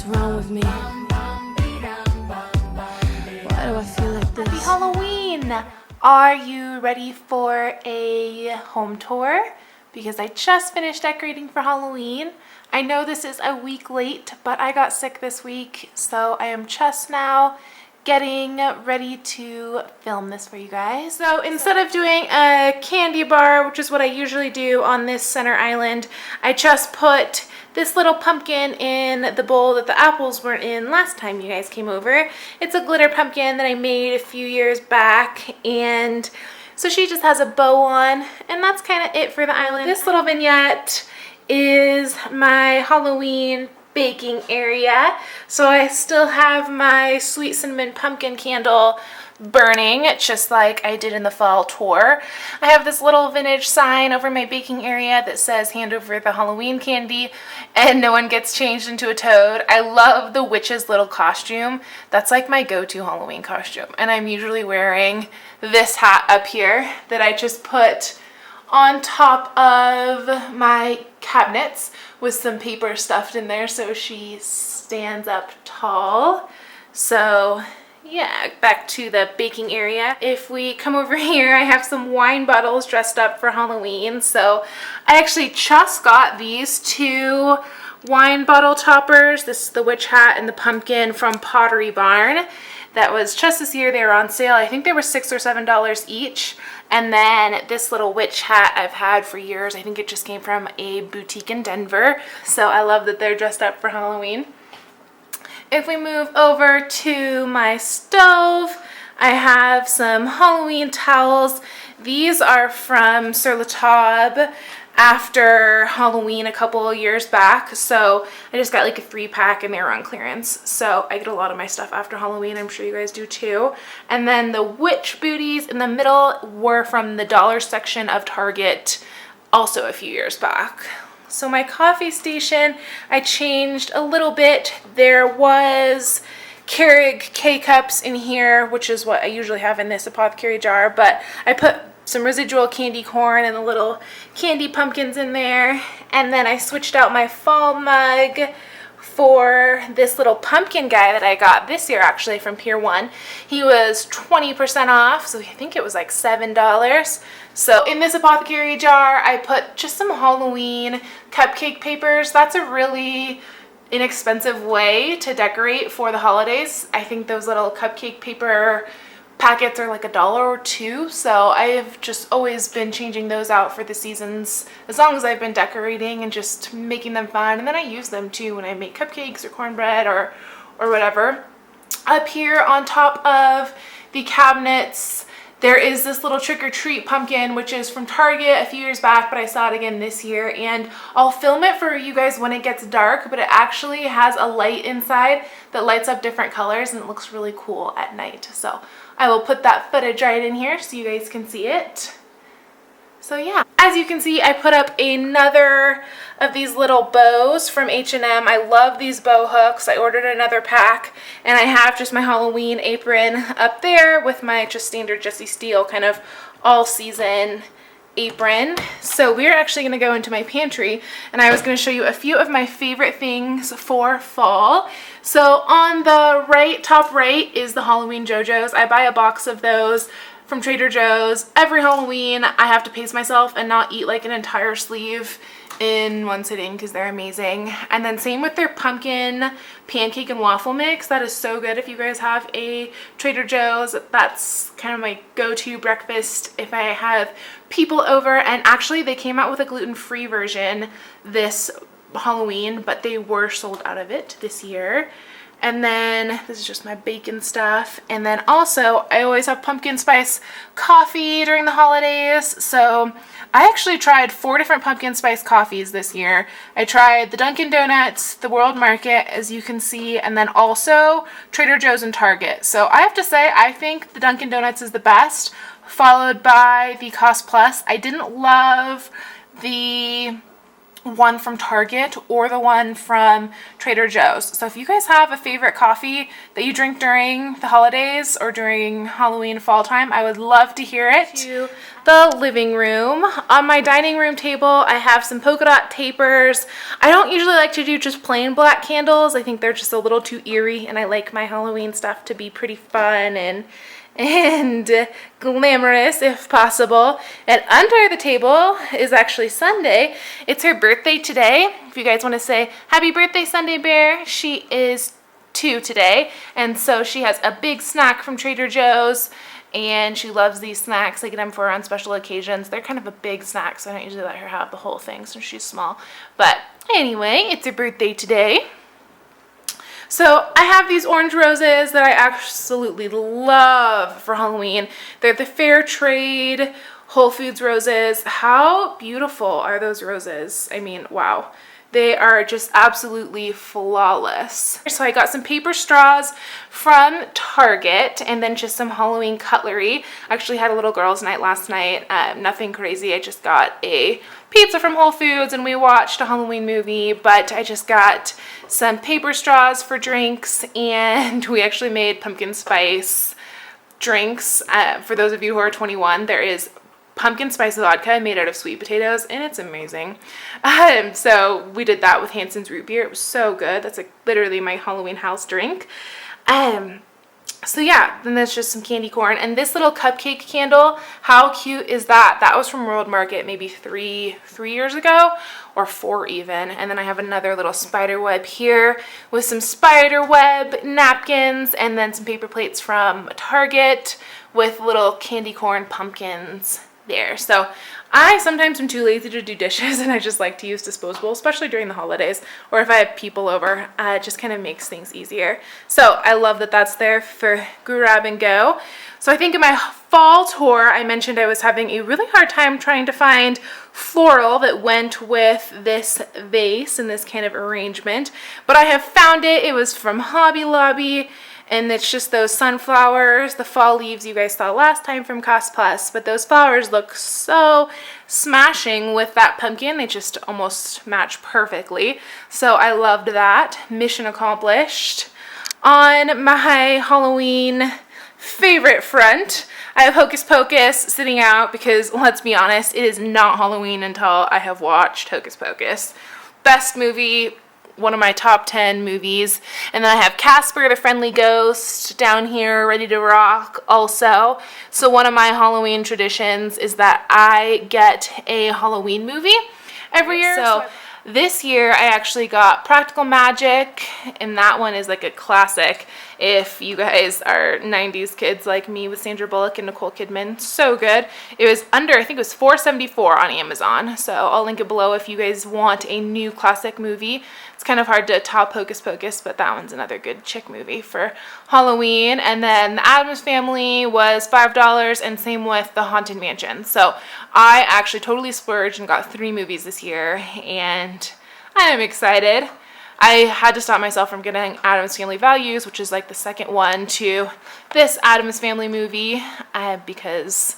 What's wrong with me? Why do I feel like this? Happy Halloween! Are you ready for a home tour? Because I just finished decorating for Halloween. I know this is a week late, but I got sick this week, so I am just now getting ready to film this for you guys. So instead of doing a candy bar, which is what I usually do on this center island, I just put this little pumpkin in the bowl that the apples were in last time you guys came over. It's a glitter pumpkin that I made a few years back, and so she just has a bow on, and that's kind of it for the island. This little vignette is my Halloween baking area. So I still have my sweet cinnamon pumpkin candle burning, just like I did in the fall tour. I have this little vintage sign over my baking area that says hand over the Halloween candy and no one gets changed into a toad. I love the witch's little costume. That's like my go-to Halloween costume, and I'm usually wearing this hat up here that I just put on top of my cabinets with some paper stuffed in there so she stands up tall. So yeah, back to the baking area. If we come over here, I have some wine bottles dressed up for Halloween. So I actually just got these two wine bottle toppers. This is the witch hat and the pumpkin from Pottery Barn. That was just this year. They were on sale. I think they were $6 or $7 each. And then this little witch hat I've had for years. I think it just came from a boutique in Denver. So I love that they're dressed up for Halloween. If we move over to my stove, I have some Halloween towels. These are from Sur La Table after Halloween a couple of years back. So I just got like a 3-pack and they were on clearance. So I get a lot of my stuff after Halloween. I'm sure you guys do too. And then the witch booties in the middle were from the dollar section of Target also a few years back. So my coffee station, I changed a little bit. There was Keurig K-Cups in here, which is what I usually have in this apothecary jar, but I put some residual candy corn and the little candy pumpkins in there. And then I switched out my fall mug for this little pumpkin guy that I got this year actually from Pier 1. He was 20% off, so I think it was like $7. So in this apothecary jar, I put just some Halloween cupcake papers. That's a really inexpensive way to decorate for the holidays. I think those little cupcake paper packets are like $1 or $2, so I've just always been changing those out for the seasons as long as I've been decorating and just making them fun. And then I use them too when I make cupcakes or cornbread or whatever. Up here on top of the cabinets, there is this little trick-or-treat pumpkin, which is from Target a few years back, but I saw it again this year, and I'll film it for you guys when it gets dark, but it actually has a light inside that lights up different colors, and it looks really cool at night. So I will put that footage right in here so you guys can see it. So yeah, as you can see, I put up another of these little bows from H&M. I love these bow hooks. I ordered another pack, and I have just my Halloween apron up there with my just standard Jessie Steele kind of all season apron. So we're actually going to go into my pantry, and I was going to show you a few of my favorite things for fall. So on the right, top right, is the Halloween JoJo's. I buy a box of those from Trader Joe's every Halloween. I have to pace myself and not eat like an entire sleeve in one sitting because they're amazing. And then same with their pumpkin pancake and waffle mix. That is so good. If you guys have a Trader Joe's, that's kind of my go-to breakfast if I have people over. And actually they came out with a gluten-free version this Halloween, but they were sold out of it this year. And then this is just my bacon stuff. And then also I always have pumpkin spice coffee during the holidays. So I actually tried 4 different pumpkin spice coffees this year. I tried the Dunkin' Donuts, the World Market, as you can see, and then also Trader Joe's and Target. So I have to say, I think the Dunkin' Donuts is the best, followed by the Cost Plus. I didn't love the one from Target or the one from Trader Joe's. So if you guys have a favorite coffee that you drink during the holidays or during Halloween fall time, I would love to hear it. To the living room. On my dining room table, I have some polka dot tapers. I don't usually like to do just plain black candles. I think they're just a little too eerie, and I like my Halloween stuff to be pretty fun and glamorous if possible. And under the table is actually Sunday. It's her birthday today. If you guys want to say happy birthday, Sunday Bear, she is 2 today, and so she has a big snack from Trader Joe's, and she loves these snacks. I get them for her on special occasions. They're kind of a big snack, so I don't usually let her have the whole thing since she's small. But anyway, it's her birthday today. So I have these orange roses that I absolutely love for Halloween. They're the Fair Trade Whole Foods roses. How beautiful are those roses? I mean, wow. They are just absolutely flawless. So I got some paper straws from Target and then just some Halloween cutlery. I actually had a little girls' night last night. Nothing crazy. I just got a pizza from Whole Foods and we watched a Halloween movie, but I just got some paper straws for drinks, and we actually made pumpkin spice drinks. For those of you who are 21, there is pumpkin spice vodka made out of sweet potatoes, and it's amazing. So we did that with Hanson's root beer. It was so good. That's like literally my Halloween house drink. So yeah, then there's just some candy corn and this little cupcake candle. How cute is that? That was from World Market maybe three years ago, or 4 even. And then I have another little spider web here with some spider web napkins, and then some paper plates from Target with little candy corn pumpkins there. So I sometimes am too lazy to do dishes, and I just like to use disposable, especially during the holidays or if I have people over. It just kind of makes things easier. So I love that that's there for grab and go. So I think in my fall tour, I mentioned I was having a really hard time trying to find floral that went with this vase and this kind of arrangement, but I have found it. It was from Hobby Lobby. And it's just those sunflowers, the fall leaves you guys saw last time from Cost Plus. But those flowers look so smashing with that pumpkin. They just almost match perfectly. So I loved that. Mission accomplished. On my Halloween favorite front, I have Hocus Pocus sitting out because, let's be honest, it is not Halloween until I have watched Hocus Pocus. Best movie. One of my top 10 movies. And then I have Casper the Friendly Ghost down here ready to rock also. So one of my Halloween traditions is that I get a Halloween movie every year. So this year I actually got Practical Magic, and that one is like a classic if you guys are 90s kids like me, with Sandra Bullock and Nicole Kidman. So good. It was under, I think it was $4.74 on Amazon. So I'll link it below if you guys want a new classic movie. It's kind of hard to top Hocus Pocus, but that one's another good chick movie for Halloween. And then The Addams Family was $5, and same with The Haunted Mansion. So I actually totally splurged and got 3 movies this year, and I am excited. I had to stop myself from getting Addams Family Values, which is like the second one to this Addams Family movie, because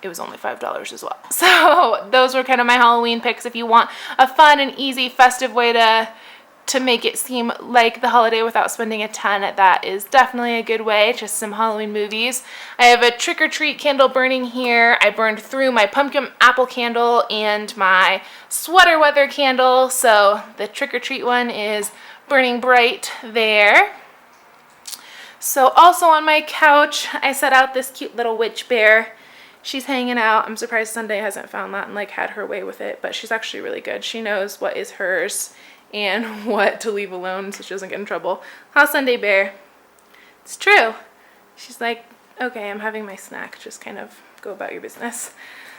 it was only $5 as well. So those were kind of my Halloween picks. If you want a fun and easy festive way to make it seem like the holiday without spending a ton, that is definitely a good way. Just some Halloween movies. I have a trick-or-treat candle burning here. I burned through my pumpkin apple candle and my sweater weather candle, so the trick-or-treat one is burning bright there. So also on my couch, I set out this cute little witch bear. She's hanging out. I'm surprised Sunday hasn't found that and like had her way with it, but she's actually really good. She knows what is hers and what to leave alone so she doesn't get in trouble. How's Sunday Bear? It's true. She's like, okay, I'm having my snack. Just kind of go about your business.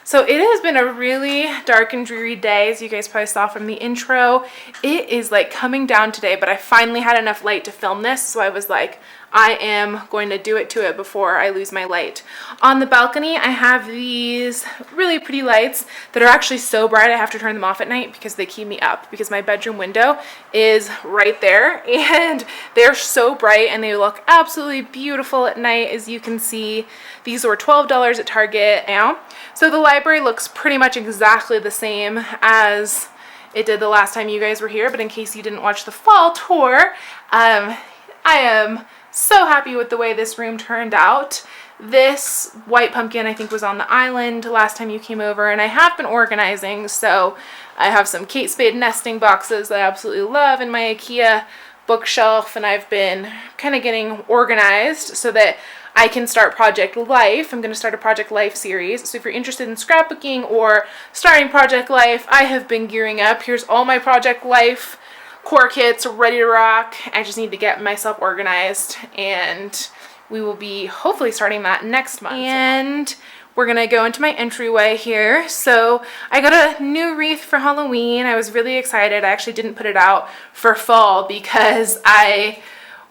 So it has been a really dark and dreary day, as you guys probably saw from the intro. It is like coming down today, but I finally had enough light to film this, so I was like, I am going to do it to it before I lose my light. On the balcony, I have these really pretty lights that are actually so bright I have to turn them off at night because they keep me up, because my bedroom window is right there, and they're so bright and they look absolutely beautiful at night, as you can see. These were $12 at Target now. So the library looks pretty much exactly the same as it did the last time you guys were here, but in case you didn't watch the fall tour, I am so happy with the way this room turned out. This white pumpkin I think was on the island last time you came over, and I have been organizing, so I have some Kate Spade nesting boxes that I absolutely love in my IKEA bookshelf, and I've been kind of getting organized so that I can start Project Life. I'm going to start a Project Life series. So if you're interested in scrapbooking or starting Project Life, I have been gearing up. Here's all my Project Life core kits ready to rock. I just need to get myself organized, and we will be hopefully starting that next month. And we're going to go into my entryway here. So I got a new wreath for Halloween. I was really excited. I actually didn't put it out for fall because I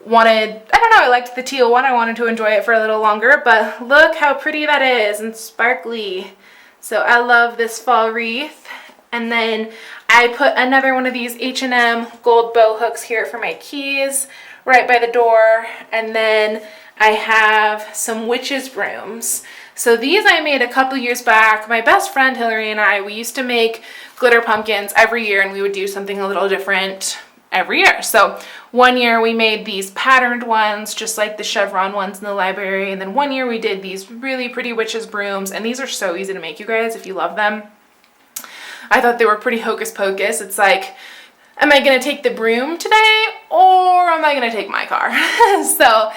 liked the teal one. I wanted to enjoy it for a little longer, but look how pretty that is and sparkly. So I love this fall wreath. And then I put another one of these H&M gold bow hooks here for my keys right by the door. And then I have some witches brooms. So these I made a couple years back. My best friend Hillary and I, we used to make glitter pumpkins every year, and we would do something a little different every year. So one year we made these patterned ones, just like the chevron ones in the library. And then one year we did these really pretty witches brooms, and these are so easy to make, you guys, if you love them. I thought they were pretty hocus pocus. It's like, am I going to take the broom today, or am I going to take my car? So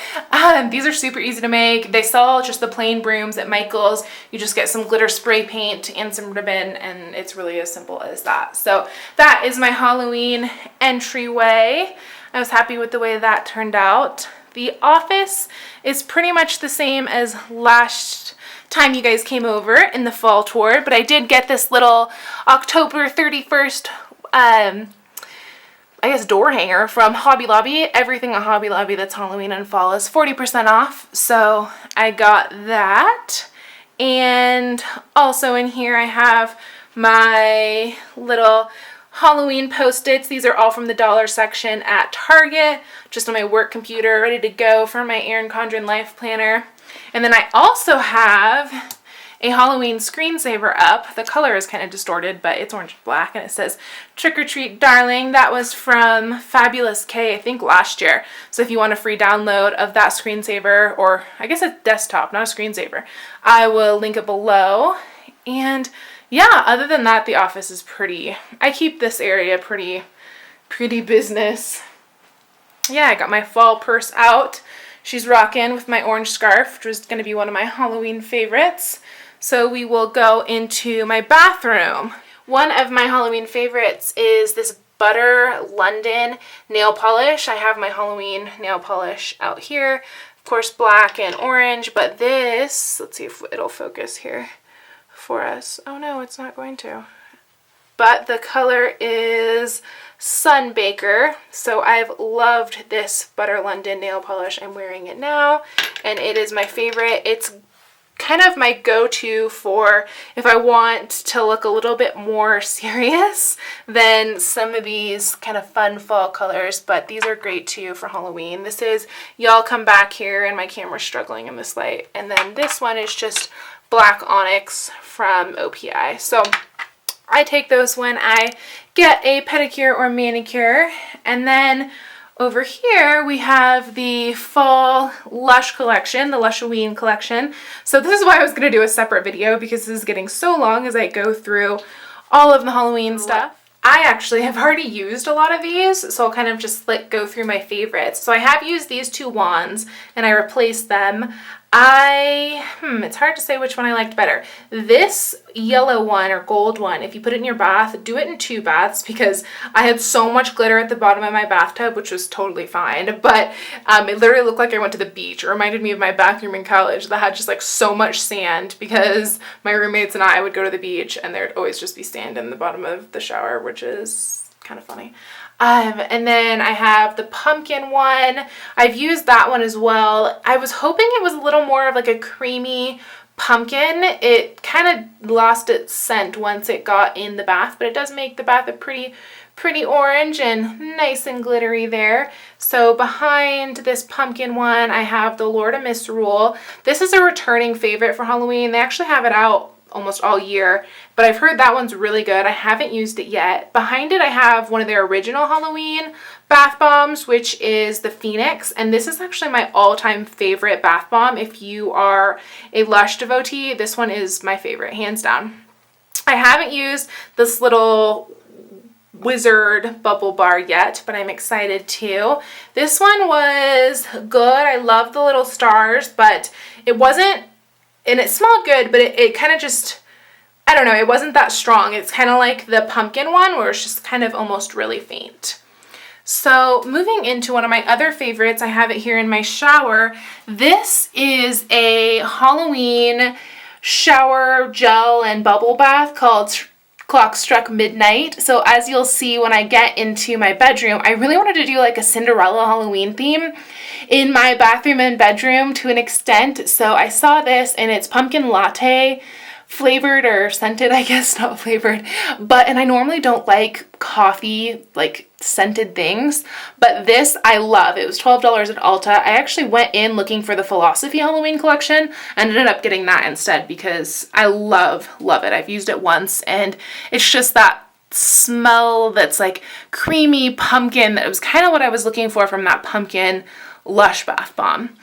these are super easy to make. They sell just the plain brooms at Michael's. You just get some glitter spray paint and some ribbon, and it's really as simple as that. So that is my Halloween entryway. I was happy with the way that turned out. The office is pretty much the same as last time you guys came over in the fall tour, but I did get this little October 31st I guess door hanger from Hobby Lobby. Everything at Hobby Lobby that's Halloween and fall is 40% off, so I got that. And also in here I have my little Halloween post-its. These are all from the dollar section at Target, just on my work computer, ready to go for my Erin Condren Life Planner. And then I also have a Halloween screensaver up. The color is kind of distorted, but it's orange and black, and it says "Trick or Treat, Darling." That was from Fabulous K, I think last year. So if you want a free download of that screensaver, or I guess it's desktop, not a screensaver, I will link it below. And yeah, other than that, the office is pretty. I keep this area pretty business. Yeah, I got my fall purse out. She's rocking with my orange scarf, which was going to be one of my Halloween favorites. So we will go into my bathroom. One of my Halloween favorites is this Butter London nail polish. I have my Halloween nail polish out here. Of course, black and orange, but this, let's see if it'll focus here for us. Oh no, it's not going to. But the color is Sunbaker. So I've loved this Butter London nail polish. I'm wearing it now, and it is my favorite. It's kind of my go-to for if I want to look a little bit more serious than some of these kind of fun fall colors, but these are great too for Halloween. This is Y'all Come Back Here, and my camera's struggling in this light. And then this one is just Black Onyx from OPI. So I take those when I get a pedicure or manicure. And then over here we have the fall Lush collection, the Lushoween collection. So this is why I was going to do a separate video, because this is getting so long as I go through all of the Halloween stuff. I actually have already used a lot of these, so I'll kind of just go through my favorites. So I have used these two wands, and I replaced them. It's hard to say which one I liked better. This yellow one or gold one, if you put it in your bath, do it in 2 baths, because I had so much glitter at the bottom of my bathtub, which was totally fine, but it literally looked like I went to the beach. It reminded me of my bathroom in college that had just like so much sand, because my roommates and I would go to the beach and there'd always just be sand in the bottom of the shower, which is kind of funny. And then I have the pumpkin one. I've used that one as well. I was hoping it was a little more of like a creamy pumpkin. It kind of lost its scent once it got in the bath, but it does make the bath a pretty orange and nice and glittery there. So behind this pumpkin one, I have the Lord of Misrule. This is a returning favorite for Halloween. They actually have it out almost all year, but I've heard that one's really good. I haven't used it yet. Behind it, I have one of their original Halloween bath bombs, which is the Phoenix, and this is actually my all-time favorite bath bomb. If you are a Lush devotee, this one is my favorite, hands down. I haven't used this little Wizard bubble bar yet, but I'm excited too. This one was good. I love the little stars, but it wasn't, and it smelled good, but it kind of just, I don't know, it wasn't that strong. It's kind of like the pumpkin one where it's just kind of almost really faint. So moving into one of my other favorites, I have it here in my shower. This is a Halloween shower gel and bubble bath called Clock Struck Midnight. So as you'll see when I get into my bedroom, I really wanted to do like a Cinderella Halloween theme in my bathroom and bedroom to an extent. So I saw this, and it's pumpkin latte flavored or scented, I guess, not flavored, and I normally don't like coffee, like scented things, but this I love. It was $12 at Ulta. I actually went in looking for the Philosophy Halloween collection and ended up getting that instead because I love it. I've used it once, and it's just that smell that's like creamy pumpkin. That was kind of what I was looking for from that pumpkin Lush bath bomb.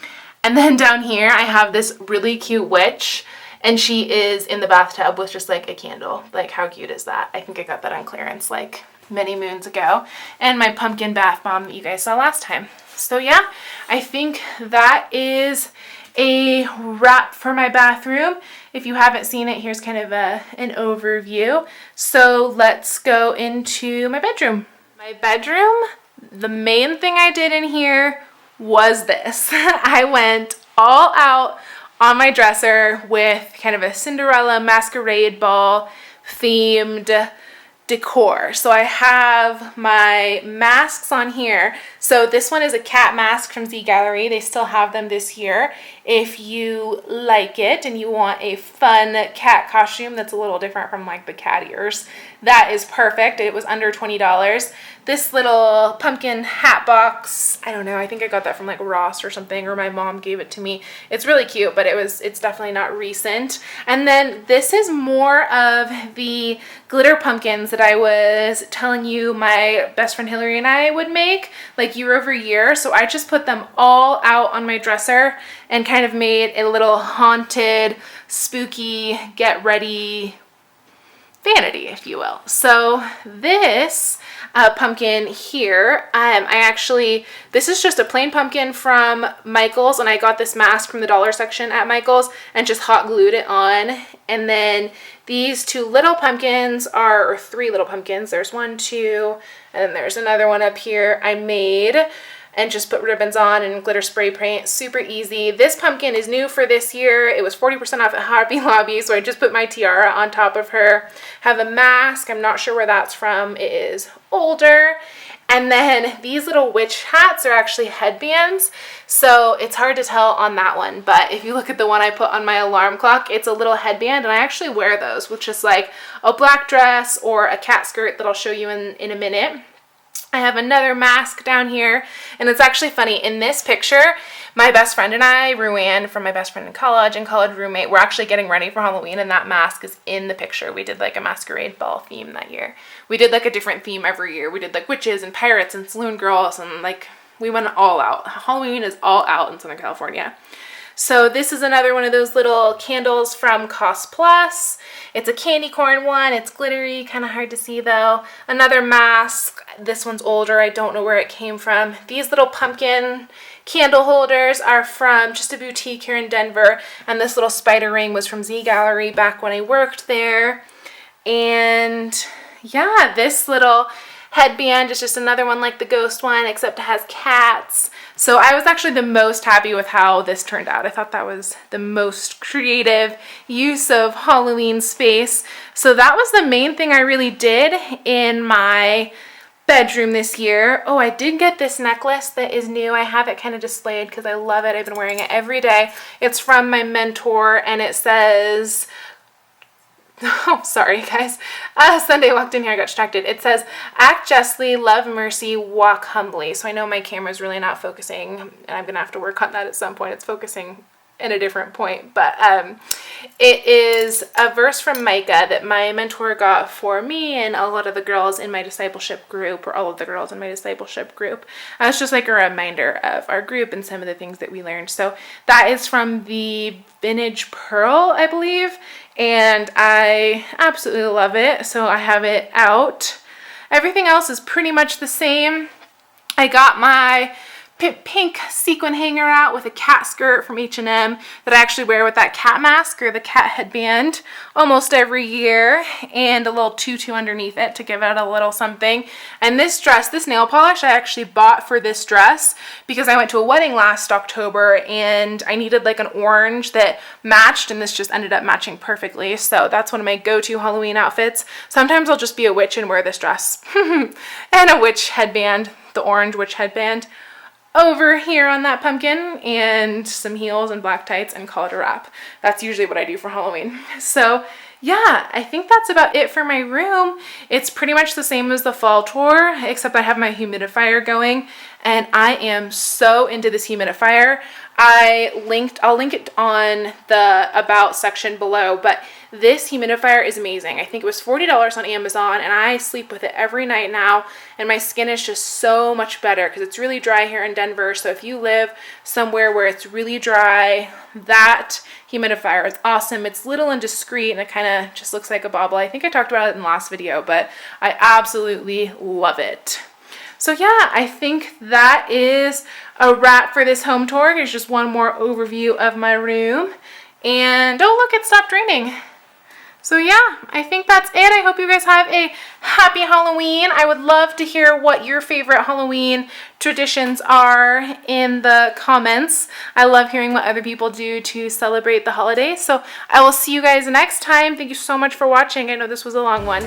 And then down here I have this really cute witch, and she is in the bathtub with just like a candle. Like, how cute is that? I think I got that on clearance like many moons ago. And my pumpkin bath bomb that you guys saw last time. So yeah, I think that is a wrap for my bathroom. If you haven't seen it, here's kind of an overview. So let's go into my bedroom. My bedroom, the main thing I did in here was this. I went all out on my dresser with kind of a Cinderella masquerade ball themed decor. So I have my masks on here. So this one is a cat mask from Z Gallerie. They still have them this year. If you like it and you want a fun cat costume that's a little different from like the cat ears, that is perfect. It was under $20. This little pumpkin hat box, I don't know, I think I got that from like Ross or something, or my mom gave it to me. It's really cute, but it's definitely not recent. And then this is more of the glitter pumpkins that I was telling you my best friend Hillary and I would make like year over year. So I just put them all out on my dresser and kind of made a little haunted, spooky, get ready vanity, if you will. So this pumpkin here, this is just a plain pumpkin from Michael's, and I got this mask from the dollar section at Michael's and just hot glued it on. And then these two little pumpkins or three little pumpkins, there's one, two, and then there's another one up here, I made and just put ribbons on and glitter spray paint. Super easy. This pumpkin is new for this year. It was 40% off at Hobby Lobby, so I just put my tiara on top of her. Have a mask. I'm not sure where that's from. It is older. And then these little witch hats are actually headbands, so it's hard to tell on that one. But if you look at the one I put on my alarm clock, it's a little headband, and I actually wear those with just like a black dress or a cat skirt that I'll show you in a minute. I have another mask down here, and it's actually funny. In this picture, my best friend and I, Ruanne, from my best friend in college and college roommate, we're actually getting ready for Halloween, and that mask is in the picture. We did like a masquerade ball theme that year. We did like a different theme every year. We did like witches and pirates and saloon girls, and like we went all out. Halloween is all out in Southern California. So this is another one of those little candles from Cost Plus. It's a candy corn one. It's glittery, kind of hard to see though. Another mask. This one's older. I don't know where it came from. These little pumpkin candle holders are from just a boutique here in Denver. And this little spider ring was from Z Gallerie back when I worked there. And yeah, this little headband is just another one like the ghost one, except it has cats. So I was actually the most happy with how this turned out. I thought that was the most creative use of Halloween space. So that was the main thing I really did in my bedroom this year. Oh, I did get this necklace that is new. I have it kind of displayed because I love it. I've been wearing it every day. It's from my mentor, and it says, oh, sorry guys. Sunday I walked in here, I got distracted. It says, act justly, love mercy, walk humbly. So I know my camera's really not focusing, and I'm gonna have to work on that at some point. It's focusing in a different point, but it is a verse from Micah that my mentor got for me and a lot of the girls in my discipleship group, or all of the girls in my discipleship group. It's just like a reminder of our group and some of the things that we learned. So that is from the Vintage Pearl, I believe, and I absolutely love it. So I have it out. Everything else is pretty much the same. I got my pink sequin hanger out with a cat skirt from H&M that I actually wear with that cat mask or the cat headband almost every year, and a little tutu underneath it to give it a little something. And this dress, this nail polish, I actually bought for this dress because I went to a wedding last October and I needed like an orange that matched, and this just ended up matching perfectly. So that's one of my go-to Halloween outfits. Sometimes I'll just be a witch and wear this dress and a witch headband, the orange witch headband, over here on that pumpkin, and some heels and black tights, and call it a wrap. That's usually what I do for Halloween. So yeah, I think that's about it for my room. It's pretty much the same as the fall tour, except I have my humidifier going, and I am so into this humidifier. I'll link it on the about section below, but this humidifier is amazing. I think it was $40 on Amazon, and I sleep with it every night now, and my skin is just so much better because it's really dry here in Denver. So if you live somewhere where it's really dry, that humidifier is awesome. It's little and discreet, and it kind of just looks like a bauble. I think I talked about it in the last video, but I absolutely love it. So yeah, I think that is a wrap for this home tour. Here's just one more overview of my room. And oh look, it stopped raining. So yeah, I think that's it. I hope you guys have a happy Halloween. I would love to hear what your favorite Halloween traditions are in the comments. I love hearing what other people do to celebrate the holidays. So I will see you guys next time. Thank you so much for watching. I know this was a long one.